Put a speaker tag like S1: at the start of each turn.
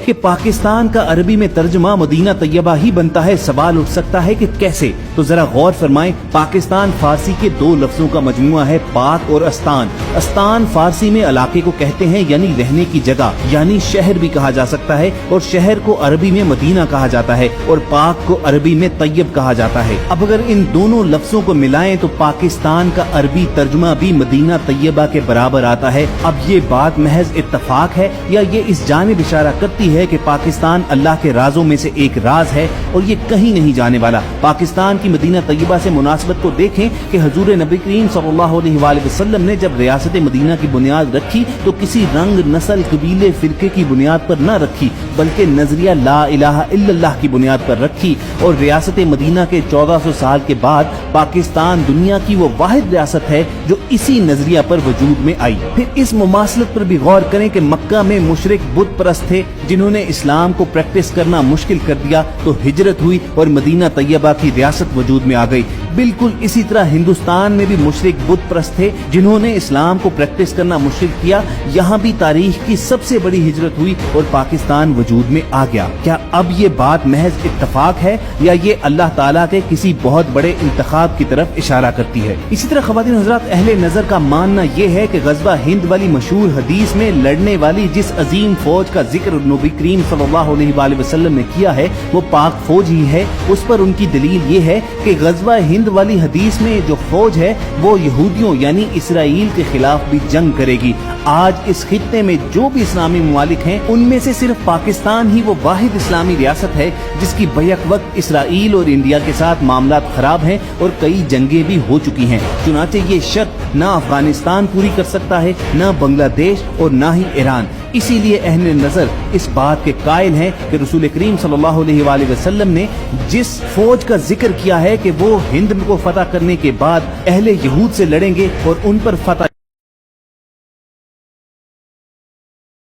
S1: कि पाकिस्तान का अरबी में तर्जुमा मदीना तैयबा ही बनता है। सवाल उठ सकता है कि कैसे, तो जरा गौर फरमाएं। पाकिस्तान फारसी के दो लफ्जों का मजमुआ है, पाक और अस्तान। अस्तान फारसी में इलाके को कहते हैं, यानी रहने की जगह, यानी शहर भी कहा जा सकता है, और शहर को अरबी में मदीना कहा जाता है और पाक को अरबी में तैयब कहा जाता है। अब अगर इन दोनों लफ्जों को मिलाएं तो पाकिस्तान का अरबी तर्जुमा भी मदीना तैयबा के बराबर आता है। अब ये बात महज इत्तफाक है या ये इस जानिब इशारा करती है कि पाकिस्तान अल्लाह के राजों में से एक राज है और ये कहीं नहीं जाने वाला। पाकिस्तान की मदीना तैयबा से मुनासबत को देखें कि हुजूर नबी करीम सल्लल्लाहु अलैहि वसल्लम ने जब रियासत मदीना की बुनियाद रखी तो किसी रंग, नस्ल, कबीले, फिरके की बुनियाद पर न रखी, बल्कि नजरिया ला इलाहा इल्लल्लाह की बुनियाद पर रखी। और रियासत मदीना के 1400 साल के बाद पाकिस्तान दुनिया की वो वाहिद रियासत है जो इसी नजरिया पर वजूद में आई। फिर इस मुमासलत पर भी गौर करें कि मक्का में मुशरिक बुत परस्त थे जिन्होंने इस्लाम को प्रैक्टिस करना मुश्किल कर दिया, तो हिजरत हुई और मदीना तैयबा की रियासत वजूद में आ गई। बिल्कुल इसी तरह हिंदुस्तान में भी मुशरिक बुत परस्त थे जिन्होंने इस्लाम को प्रैक्टिस करना मुश्किल किया। यहाँ भी तारीख की सबसे बड़ी हिजरत हुई और पाकिस्तान वजूद में आ गया। क्या अब ये बात महज इत्तफाक है या ये अल्लाह ताला के किसी बहुत बड़े इंतखाब की तरफ इशारा करती है? इसी तरह ख्वातीन हज़रात, अहले नजर का मानना ये है कि गज़वा हिंद वाली मशहूर हदीस में लड़ने वाली जिस अजीम फौज का जिक्र नबी करीम सल्लल्लाहु अलैहि वसल्लम ने किया है वो पाक फौज ही है। उस पर उनकी दलील ये है कि गज़वा हिंद वाली हदीस में जो फौज है वो यहूदियों यानी इसराइल के खिलाफ भी जंग करेगी। आज इस खित्ते में जो भी इस्लामी मुमालिक हैं उनमें से सिर्फ पाकिस्तान ही वो वाहिद इस्लामी रियासत है जिसकी बैक वक्त इसराइल और इंडिया के साथ मामलात खराब हैं और कई जंगें भी हो चुकी हैं। चुनाचे ये शर्त न अफगानिस्तान पूरी कर सकता है, न बांग्लादेश और न ही ईरान। इसीलिए अहले नजर इस बात के कायल हैं कि रसूल करीम सल्लल्लाहु अलैहि वसल्लम ने जिस फौज का जिक्र किया है कि वो हिंद को फतह करने के बाद अहले यहूद से लड़ेंगे और उन पर फतह